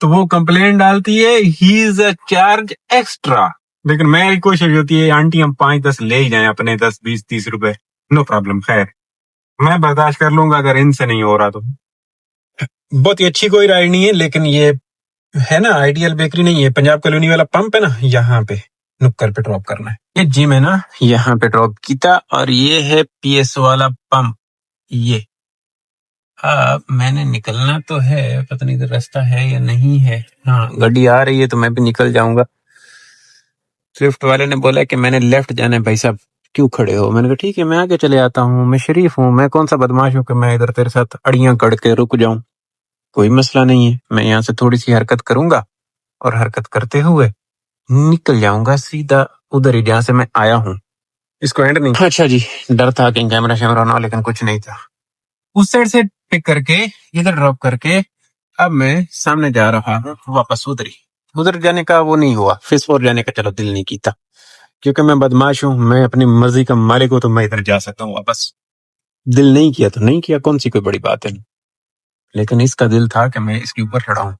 تو وہ کمپلین ڈالتی ہے ہی از اے چارج ایکسٹرا. لیکن میری کوشش ہوتی ہے آنٹی ہم 5-10 لے ہی جائیں اپنے 10-20-30 روپے, نو پرابلم, خیر میں برداشت کر لوں گا اگر ان سے نہیں ہو رہا تو. بہت ہی اچھی کوئی رائڈ نہیں ہے, لیکن یہ ہے نا آئیڈیل بیکری نہیں ہے, پنجاب کالونی والا پمپ ہے نا, یہاں پہ نکر پہ ڈراپ کرنا ہے. یہ جم ہے نا, یہاں پہ ڈراپ کیتا, اور یہ ہے پی ایس والا پمپ. یہ اب میں نے نکلنا تو ہے, پتہ نہیں ادھر راستہ ہے یا نہیں ہے. ہاں گاڑی آ رہی ہے تو میں بھی نکل جاؤں گا. سوئفٹ والے نے بولا کہ میں نے لیفٹ جانا ہے, بھائی صاحب کیوں کھڑے ہو؟ میں نے کہا ٹھیک ہے میں آگے چلے آتا ہوں, میں شریف ہوں, میں کون سا بدماش ہوں کہ میں ادھر تیرے ساتھ اڑیاں کڑ کے رک جاؤں. کوئی مسئلہ نہیں ہے, میں یہاں سے تھوڑی سی حرکت کروں گا اور حرکت کرتے ہوئے نکل جاؤں گا سیدھا ادھر ہی جہاں سے میں آیا ہوں. اس کو اینڈ نہیں. اچھا جی, ڈر تھا کہ کیمرہ شیمرہ نہ ہو, لیکن کچھ نہیں تھا. اس سائڈ سے پک کر کے ادھر ڈراپ کر کے اب میں سامنے جا رہا ہوں واپس ادھر ہی. ادھر جانے کا وہ نہیں ہوا, فیس فور جانے کا چلو دل نہیں کیتا, کیونکہ میں بدماش ہوں, میں اپنی مرضی کا مالک ہوں, تو میں ادھر جا سکتا ہوں واپس. دل نہیں کیا تو نہیں کیا, کون سی کوئی بڑی بات ہے. لیکن اس کا دل تھا کہ میں اس کے اوپر چڑھاؤں.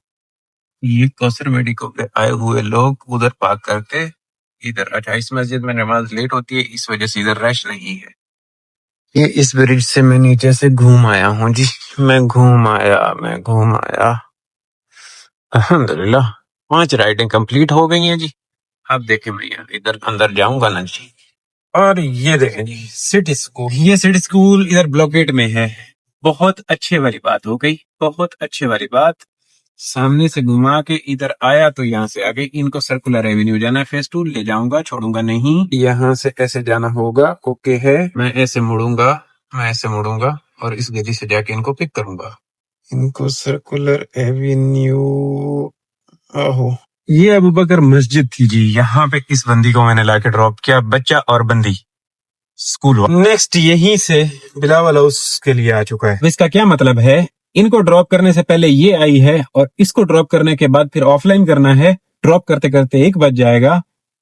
یہ کوثر میڈیکو پہ آئے ہوئے لوگ ادھر پارک کر کے ادھر, اچھا اس مسجد میں نماز لیٹ ہوتی ہے اس وجہ سے ادھر رش نہیں ہے. یہ اس برج سے میں نیچے سے گھوم آیا ہوں جی, میں گھوم آیا. الحمدللہ 5 رائڈیں کمپلیٹ ہو گئی ہیں جی. اب دیکھیں میں ادھر اندر جاؤں گا نا جی. اور یہ دیکھیں جی سٹی اسکول, یہ سٹی اسکول ادھر بلاکیٹ میں ہے. بہت اچھے والی بات ہو گئی, بہت اچھے والی بات. سامنے سے گھما کے ادھر آیا تو یہاں سے آگے ان کو سرکولر ایونیو جانا ہے, فیس 2 لے جاؤں گا, چھوڑوں گا نہیں. یہاں سے ایسے جانا ہوگا, اوکے ہے, میں ایسے مڑوں گا اور اس گلی سے جا کے ان کو پک کروں گا. ان کو سرکولر ایونیو, آہو یہ ابو بکر مسجد تھی جی, یہاں پہ اس بندی کو میں نے لا کے ڈراپ کیا, بچہ اور بندی اسکول. نیکسٹ یہیں سے بلاول ہاؤس کے لیے آ چکا ہے. اس کا کیا مطلب ہے, ان کو ڈراپ کرنے سے پہلے یہ آئی ہے اور اس کو ڈراپ کرنے کے بعد پھر آف لائن کرنا ہے. ڈراپ کرتے کرتے 1 بج جائے گا,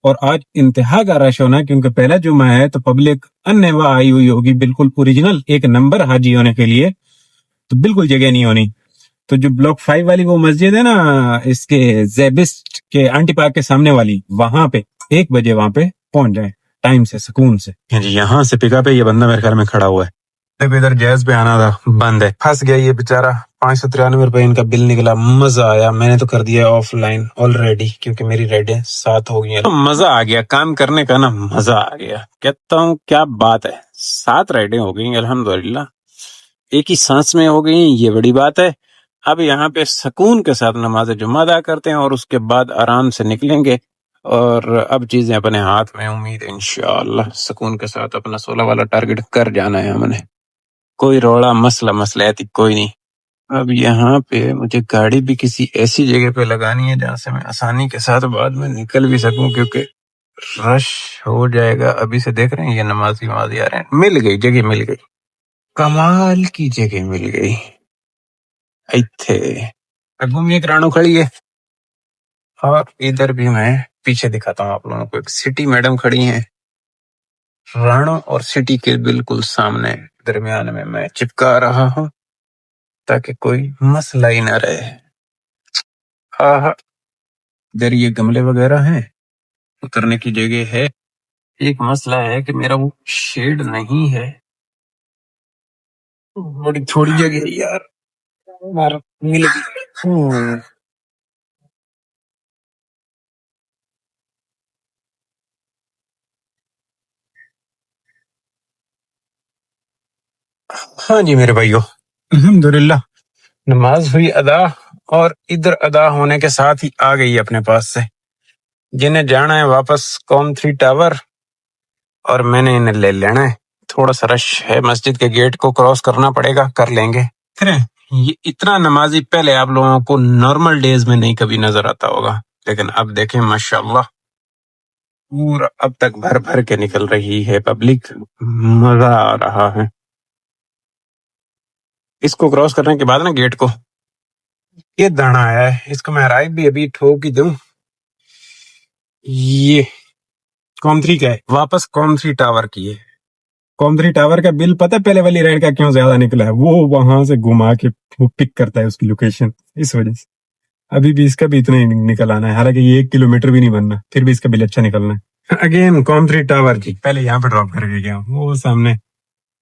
اور آج انتہا کا رش ہونا کیونکہ پہلا جمعہ ہے تو پبلک انوا آئی ہوئی ہوگی, بالکل اوریجنل 1 نمبر حاجی ہونے کے لیے, تو بالکل جگہ نہیں ہونی. تو جو بلاک 5 والی وہ مسجد ہے نا, اس کے زیبسٹ کے آنٹی پارک کے سامنے والی, وہاں پہ 1 بجے وہاں پہ پہنچ جائیں ٹائم سے, سکون سے. جی یہاں سے پک اپ ہے, یہ بندہ میرے خیال میں کھڑا ہوا ہے. ادھر جیز پہ آنا تھا, بند ہے, پھنس گیا یہ بےچارا. 593 روپے ان کا بل نکلا, مزہ آیا. میں نے تو کر دیا آف لائن آلریڈی کیونکہ میری ریڈیں 7 ہو گئی ہیں. مزہ آ گیا کام کرنے کا نا, مزہ آ گیا. کہتا ہوں کیا بات ہے, 7 رائڈیں ہو گئی الحمدللہ, ایک ہی سانس میں ہو گئی, یہ بڑی بات ہے. اب یہاں پہ سکون کے ساتھ نماز جمعہ ادا کرتے ہیں اور اس کے بعد آرام سے نکلیں گے, اور اب چیزیں اپنے ہاتھ میں. امید ہے انشاءاللہ سکون کے ساتھ اپنا 16 والا ٹارگٹ کر جانا ہے ہم نے. کوئی روڑا مسئلہ ایتی کوئی نہیں. اب یہاں پہ مجھے گاڑی بھی کسی ایسی جگہ پہ لگانی ہے جہاں سے میں آسانی کے ساتھ بعد میں نکل بھی سکوں, کیونکہ رش ہو جائے گا. ابھی سے دیکھ رہے ہیں یہ نمازی آ رہے ہیں. مل گئی جگہ, مل گئی, کمال کی جگہ مل گئی. ایتھے اگوں میں ایک رانو کھڑی ہے, اور ادھر بھی میں پیچھے دکھاتا ہوں آپ لوگوں کو, ایک سٹی میڈم کھڑی ہیں. رانو اور سٹی کے بالکل سامنے درمیان میں چپکا رہا ہوں تاکہ کوئی مسئلہ ہی نہ رہے. ادھر یہ گملے وغیرہ ہیں, اترنے کی جگہ ہے. ایک مسئلہ ہے کہ میرا وہ شیڈ نہیں ہے, بڑی تھوڑی جگہ ہے یار, مل گئی. ہاں جی میرے بھائیو, الحمدللہ نماز ہوئی ادا, اور ادھر ادا ہونے کے ساتھ ہی آ گئی اپنے پاس سے. جنہیں جانا ہے واپس قوم 3 ٹاور, اور میں نے انہیں لے لینا ہے. تھوڑا سا رش ہے, مسجد کے گیٹ کو کراس کرنا پڑے گا, کر لیں گے. یہ اتنا نمازی پہلے آپ لوگوں کو نارمل ڈیز میں نہیں کبھی نظر آتا ہوگا, لیکن اب دیکھیں ماشاءاللہ پورا اب تک بھر بھر کے نکل رہی ہے پبلک, مزہ آ رہا ہے. اس کو کراس کرنے کے بعد نا گیٹ کو, یہ دانا آیا ہے, اس کو میں رائٹ بھی ابھی ٹھوک ہی دوں. یہ قوم 3 کا ہے, واپس قوم 3 ٹاور کی ہے. قوم 3 ٹاور کا بل پتہ پہلے والی رائڈ کا کیوں زیادہ نکلا ہے, وہ وہاں سے گھما کے پک کرتا ہے اس کی لوکیشن, اس وجہ سے. ابھی بھی اس کا بھی اتنا ہی نکل آنا ہے، حالانکہ یہ 1 کلومیٹر بھی نہیں بننا، پھر بھی اس کا بل اچھا نکلنا ہے۔ اگین کام 3 ٹاور جی، پہلے یہاں پہ ڈراپ کر کے گیا ہوں، وہ سامنے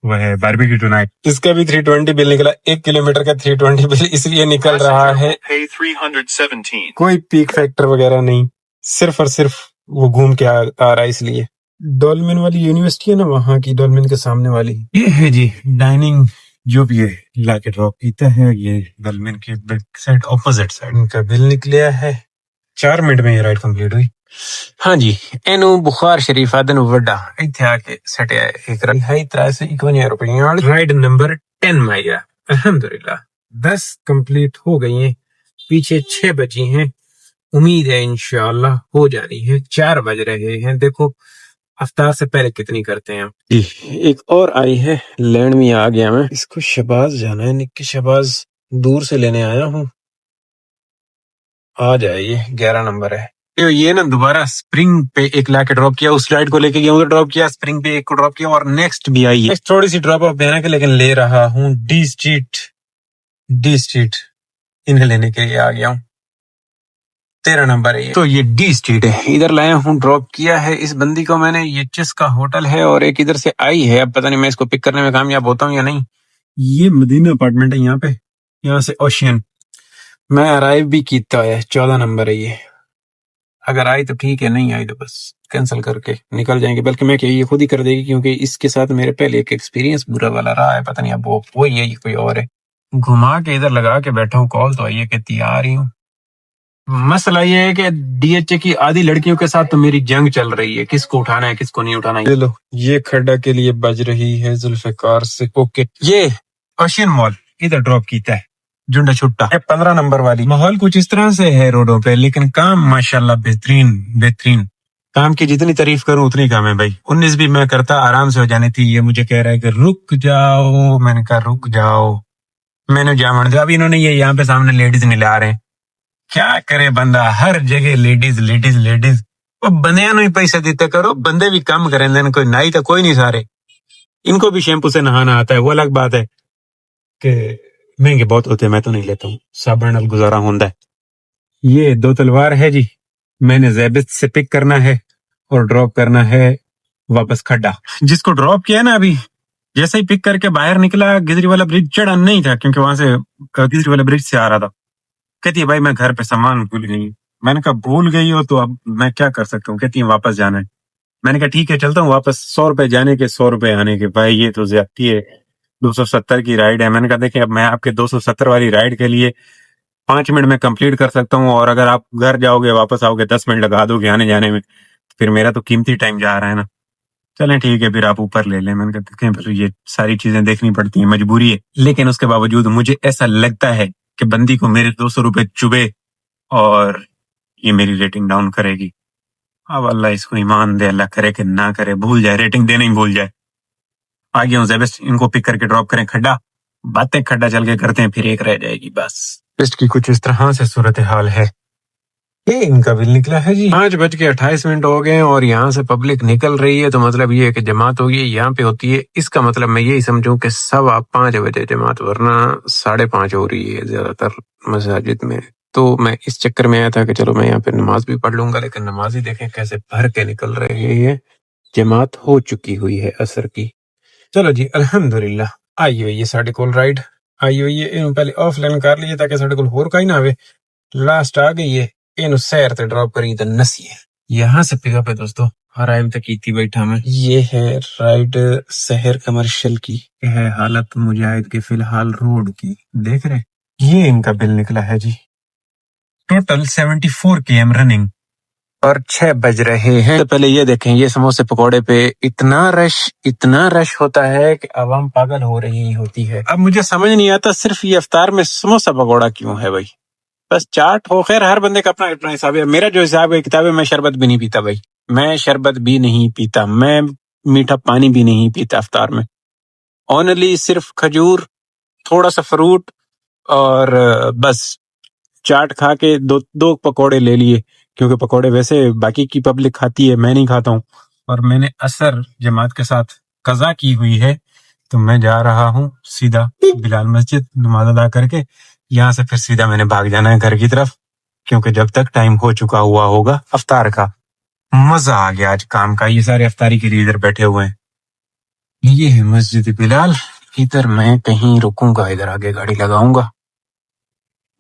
وہ ہے باربیکیو ٹو نائٹ، اس کا بھی 320 بل نکلا، 1 کلومیٹر کا 320 بل اس لیے نکل رہا ہے، کوئی پیک فیکٹر وغیرہ نہیں، صرف اور صرف وہ گھوم کے آ رہا ہے اس لیے۔ ڈولمن والی یونیورسٹی ہے نا وہاں کی، ڈولمن کے سامنے والی، یہ ہے جی ڈائننگ، جو بھی ہے لا کے ڈراپ کیتا ہے، یہ ڈولمن کے بیک سائڈ اپوزٹ سائڈ ان کا بل نکلیا ہے۔ 4 منٹ میں یہ رائڈ کمپلیٹ ہوئی۔ ہاں جی، اینو بخار شریف آدن وڈا ایتھے آ کے سٹیا ہے ایک رہائی 351 روپے، رائڈ نمبر 10 مایا، الحمدللہ 10 کمپلیٹ ہو گئی ہیں، پیچھے 6 بچی ہیں، امید ہے انشاءاللہ ہو جانی ہے، 4 بج رہے ہیں، دیکھو افطار سے پہلے کتنی کرتے ہیں جی۔ ایک اور آئی ہے لینڈ میں، آ گیا میں، اس کو شہباز جانا ہے، نکی شہباز دور سے لینے آیا ہوں، آ جائے، یہ 11 نمبر ہے۔ یہ نا دوبارہ اسپرنگ پہ ایک لا کے ڈراپ کیا، اس رائڈ کو لے کے گیا ادھر ڈراپ کیا، اسپرنگ پہ ایک کو ڈراپ کیا، اور نیکسٹ بھی آئی ہے، تھوڑی سی ڈراپ آف دینا کے، لیکن لے رہا ہوں ڈی اسٹریٹ انہیں لینے کے لیے آ گیا ہوں، 13 نمبر ہے تو یہ ڈی اسٹریٹ ہے، ادھر لایا ہوں، ڈراپ کیا ہے اس بندی کو میں نے، یہ چس کا ہوٹل ہے، اور ایک ادھر سے آئی ہے، اب پتہ نہیں میں اس کو پک کرنے میں کامیاب ہوتا ہوں یا نہیں۔ یہ مدینہ اپارٹمنٹ ہے یہاں پہ، یہاں سے اوشین میں ارائیو بھی کیتا ہے، 14 نمبر ہے یہ، اگر آئی تو ٹھیک ہے، نہیں آئی تو بس کینسل کر کے نکل جائیں گے، بلکہ میں کہ یہ خود ہی کر دے گی، کیونکہ اس کے ساتھ میرے پہلے ایک ایکسپیرینس برا والا رہا ہے، پتہ نہیں اب وہ یہ کوئی اور ہے۔ گھما کے ادھر لگا کے بیٹھا ہوں، کال تو آئی ہے کہ تیار ہی ہوں۔ مسئلہ یہ ہے کہ ڈی ایچ اے کی آدھی لڑکیوں کے ساتھ تو میری جنگ چل رہی ہے، کس کو اٹھانا ہے کس کو نہیں اٹھانا ہے۔ چلو یہ کھڈا کے لیے بج رہی ہے ذوالفقار سے، اوکے، یہ اوشین مال ادھر ڈراپ کیتا ہے، جنڈا چھٹا 15 نمبر والی، ماحول کچھ اس طرح سے ہے روڈوں پہ، لیکن کام ماشاءاللہ بہترین، کام کی جتنی تعریف کروں اتنی کام ہے بھائی۔ 19 بھی میں کرتا آرام سے ہو جانی تھی، یہ مجھے کہہ رہا ہے کہ رک جاؤ، میں نے کہا رک جاؤ، میں نے جامن دیا، اب انہوں نے یہ یہاں پہ سامنے لیڈیز نہیں لا رہے ہیں، کیا کرے بندہ، ہر جگہ لیڈیز، وہ بندیاں نو ہی پیسہ دیتے کرو، بندے بھی کم کریں دین، کوئی نائی تو کوئی نہیں، سارے ان کو بھی شیمپو سے نہانا آتا ہے، وہ الگ بات ہے کہ مہنگے بہت ہوتے ہیں، میں تو نہیں لیتا ہوں، صابن نال گزارا ہوندا ہے۔ یہ 2 تلوار ہے جی، میں نے زیبت سے پک کرنا ہے اور ڈراپ کرنا ہے واپس کھڈا، جس کو ڈراپ کیا نا ابھی، جیسے ہی پک کر کے باہر نکلا، گجری والا برج چڑھا نہیں تھا، کیونکہ وہاں سے گجری والا برج سے آ رہا تھا، کہتی ہے بھائی میں گھر پہ سامان بھول گئی ہوں، میں نے کہا بھول گئی ہو تو اب میں کیا کر سکتا ہوں، کہتی ہے واپس جانا ہے، میں نے کہا ٹھیک ہے چلتا ہوں واپس، 100 روپے جانے کے 100 روپے آنے کے، بھائی یہ تو زیادتی ہے، 270 کی رائڈ ہے، میں نے کہا دیکھیں اب میں آپ کے 270 والی رائڈ کے لیے 5 منٹ میں کمپلیٹ کر سکتا ہوں، اور اگر آپ گھر جاؤ گے واپس آؤ گے 10 منٹ لگا دو گے آنے جانے میں، پھر میرا تو قیمتی ٹائم جا رہا ہے نا، چلیں ٹھیک ہے پھر آپ اوپر لے لیں، میں نے کہا دیکھیں پھر یہ ساری چیزیں دیکھنی پڑتی ہیں، مجبوری ہے، لیکن اس کے باوجود مجھے ایسا لگتا ہے کہ بندی کو میرے 200 روپے چبے اور یہ میری ریٹنگ ڈاؤن کرے گی، اب اللہ اس کو ایمان دے، اللہ کرے کہ نہ کرے، بھول جائے ریٹنگ دینا ہی بھول جائے۔ آگے ہوں زیبسٹ، ان کو پک کر کے ڈراپ کریں کھڈا، باتیں کھڈا چل کے کرتے ہیں، پھر ایک رہ جائے گی بس، اس کی کچھ اس طرح سے صورتحال ہے۔ یہ ان کا بل نکلا ہے جی 5:28 ہو گئے، اور یہاں سے پبلک نکل رہی ہے، تو مطلب یہ ہے کہ جماعت ہوگی یہاں پہ ہوتی ہے، اس کا مطلب میں یہی سمجھوں کہ 5:15 بجے جماعت، ورنہ 5:30 ہو رہی ہے زیادہ تر مساجد میں، تو میں اس چکر میں آیا تھا کہ چلو میں یہاں پہ نماز بھی پڑھ لوں گا، لیکن نماز ہی دیکھیں کیسے بھر کے نکل رہے ہیں، جماعت ہو چکی ہوئی ہے عصر کی۔ چلو جی الحمدللہ آئی ہوئی ہے ساڈے کول رائڈ، آئی ہوئی ہے، انہوں پہلے آف لائن کر لیے تاکہ ساڈے کول ہور کوئی نہ آوے، لاسٹ آ گئی ہے، اینو سیر تے ڈراپ کری تے نسی ہے، یہاں سے پک اپ ہے دوستو، ارائیو تک کیتی بیٹھا میں، یہ ہے رائڈ سحر کمرشل کی، یہ ہے حالت مجاہد کے فی الحال روڈ کی، دیکھ رہے یہ ان کا بل نکلا ہے جی، ٹوٹل 74 km رننگ، اور 6 بج رہے ہیں، تو پہلے یہ دیکھیں یہ سموسے پکوڑے پہ اتنا رش ہوتا ہے کہ عوام پاگل ہو رہی ہوتی ہے۔ اب مجھے سمجھ نہیں آتا صرف یہ افطار میں سموسہ پکوڑا کیوں ہے بھائی، بس چاٹ ہو، خیر ہر بندے کا اپنا اپنا حساب ہے، میرا جو حساب ہے کتاب ہے، میں شربت بھی نہیں پیتا بھائی، میں شربت بھی نہیں پیتا، میں میٹھا پانی بھی نہیں پیتا افطار میں، اونلی صرف کھجور، تھوڑا سا فروٹ، اور بس چاٹ کھا کے دو پکوڑے لے لیے، کیونکہ پکوڑے ویسے باقی کی پبلک کھاتی ہے، میں نہیں کھاتا ہوں، اور میں نے عصر جماعت کے ساتھ قضا کی ہوئی ہے، تو میں جا رہا ہوں سیدھا بلال مسجد نماز ادا کر کے، یہاں سے پھر سیدھا میں نے بھاگ جانا ہے گھر کی طرف، کیونکہ جب تک ٹائم ہو چکا ہوا ہوگا افطار کا. مزہ آ گیا آج کام کا. یہ سارے افطاری کے لیے ادھر بیٹھے ہوئے ہیں. یہ ہے مسجد بلال. ادھر میں کہیں رکوں گا, ادھر آگے گاڑی لگاؤں گا.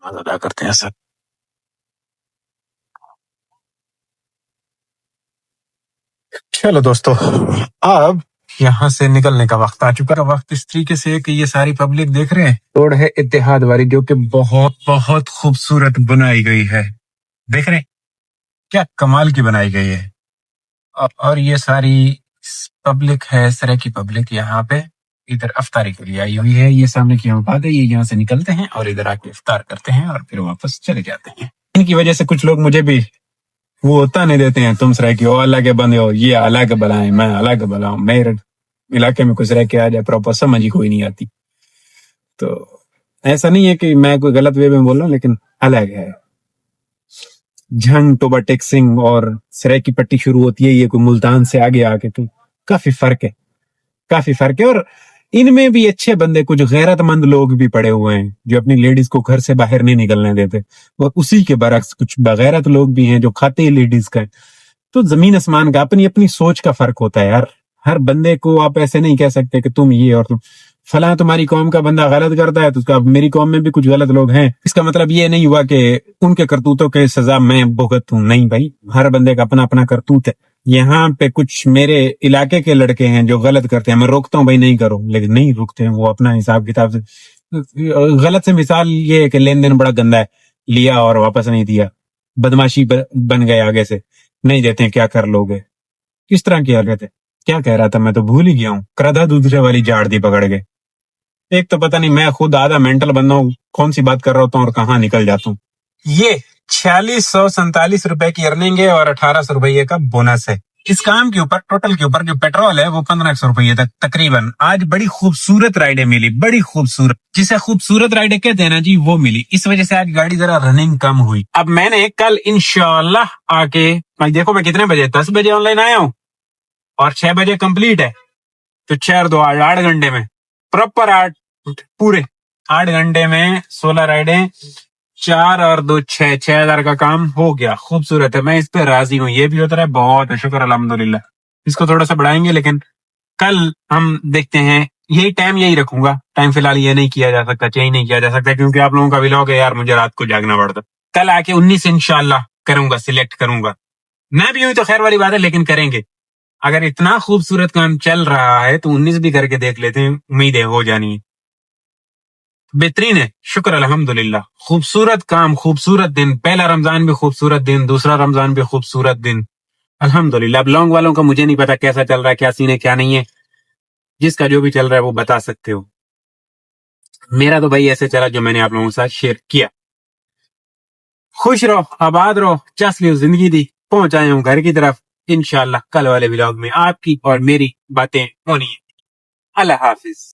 ادا کرتے ہیں سب. چلو دوستو, اب یہاں سے نکلنے کا وقت آ چکا. وقت اس طریقے سے کہ یہ ساری پبلک دیکھ رہے ہیں. روڈ ہے اتحاد والی, جو کہ بہت بہت خوبصورت بنائی گئی ہے. دیکھ رہے ہیں کیا کمال کی بنائی گئی ہے. اور یہ ساری پبلک ہے, سرے کی پبلک یہاں پہ ادھر افطاری کے لیے آئی ہوئی ہے. یہ سامنے کی بات ہے, یہ یہاں سے نکلتے ہیں اور ادھر آ کے افطار کرتے ہیں اور پھر واپس چلے جاتے ہیں. ان کی وجہ سے کچھ لوگ مجھے بھی وہ تانے دیتے ہیں, تم سرائے کی ہو, اللہ کے بندے ہو, یہ اللہ کے بلائیں, میں اللہ کے بلاؤں. میرے علاقے میں کچھ رہ کے آ جائے پراپر سمجھ ہی کوئی نہیں آتی. تو ایسا نہیں ہے کہ میں کوئی غلط وے میں بول رہا ہوں, لیکن الگ ہے. جھنگ ٹوبا ٹیکسنگ اور سرائے کی پٹی شروع ہوتی ہے, یہ کوئی ملتان سے آگے آ کے, تو کافی فرق ہے, کافی فرق ہے. اور ان میں بھی اچھے بندے, کچھ غیرت مند لوگ بھی پڑے ہوئے ہیں جو اپنی لیڈیز کو گھر سے باہر نہیں نکلنے دیتے. اور اسی کے برعکس کچھ بغیرت لوگ بھی ہیں جو کھاتے ہی لیڈیز کا. تو زمین آسمان کا, اپنی اپنی سوچ کا فرق ہوتا ہے یار. ہر بندے کو آپ ایسے نہیں کہہ سکتے کہ تم یہ اور تم فلاں تمہاری قوم کا بندہ غلط کرتا ہے تو اس کا میری قوم میں بھی کچھ غلط لوگ ہیں, اس کا مطلب یہ نہیں ہوا کہ ان کے کرتوتوں کے سزا میں بھگت ہوں. نہیں بھائی, ہر بندے کا اپنا اپنا کرتوت ہے. یہاں پہ کچھ میرے علاقے کے لڑکے ہیں جو غلط کرتے ہیں, میں روکتا ہوں بھائی نہیں کرو, لیکن نہیں رکتے ہیں. وہ اپنا حساب کتاب سے غلط سے مثال یہ ہے کہ لین دین بڑا گندا ہے, لیا اور واپس نہیں دیا, بدماشی بن گئے, آگے سے نہیں دیتے ہیں, کیا کر لوگے. کس طرح کی حالت ہے. کیا کہہ رہا تھا میں تو بھول ہی گیا ہوں. کردہ دوسرے والی جاڑ دی پکڑ کے. ایک تو پتہ نہیں, میں خود آدھا مینٹل بندہ ہوں, کون سی بات کر رہا ہوتا ہوں اور کہاں نکل جاتا ہوں. یہ 4647 روپے کی ارننگ ہے اور 1800 روپے کا بونس ہے. اس کام کے اوپر ٹوٹل کے اوپر جو پیٹرول ہے وہ 1500 روپے تک تقریباً. آج بڑی خوبصورت رائڈیں ملی, بڑی خوبصورت, جسے خوبصورت رائڈیں کہتے ہیں نا جی, وہ ملی. اس وجہ سے آج گاڑی ذرا رننگ کم ہوئی. اب میں نے کل انشاءاللہ آ کے, دیکھو میں کتنے بجے, 10 بجے آن لائن آیا ہوں اور 6 بجے کمپلیٹ ہے. تو 4 2 8 گھنٹے میں پراپر 8 پورے 8 گھنٹے میں 16 رائڈیں, 4 اور 2 6 6000 کا کام ہو گیا. خوبصورت ہے, میں اس پہ راضی ہوں. یہ بھی ہوتا ہے, بہت شکر الحمدللہ. اس کو تھوڑا سا بڑھائیں گے, لیکن کل ہم دیکھتے ہیں. یہی ٹائم یہی رکھوں گا. ٹائم فی الحال یہ نہیں کیا جا سکتا, چینج نہیں کیا جا سکتا, کیونکہ آپ لوگوں کا ولاگ ہے یار, مجھے رات کو جاگنا پڑتا. کل آ کے 19 انشاءاللہ کروں گا, سلیکٹ کروں گا. میں بھی ہوں تو خیر والی بات ہے, لیکن کریں گے. اگر اتنا خوبصورت کام چل رہا ہے تو 19 بھی کر کے دیکھ لیتے ہیں, امید ہے ہو جانی ہے. بہترین ہے, شکر الحمدللہ. خوبصورت کام, خوبصورت دن. پہلا رمضان بھی خوبصورت دن, دوسرا رمضان بھی خوبصورت دن, الحمدللہ. اب لانگ والوں کا مجھے نہیں پتا کیسا چل رہا ہے, کیا سین ہے کیا نہیں ہے. جس کا جو بھی چل رہا ہے وہ بتا سکتے ہو. میرا تو بھائی ایسے چلا جو میں نے آپ لوگوں کے ساتھ شیئر کیا. خوش رہو, آباد رہو, چس لیو زندگی دی. پہنچ آیا ہوں گھر کی طرف. انشاءاللہ کل والے ولاگ میں آپ کی اور میری باتیں ہونی ہیں. اللہ حافظ.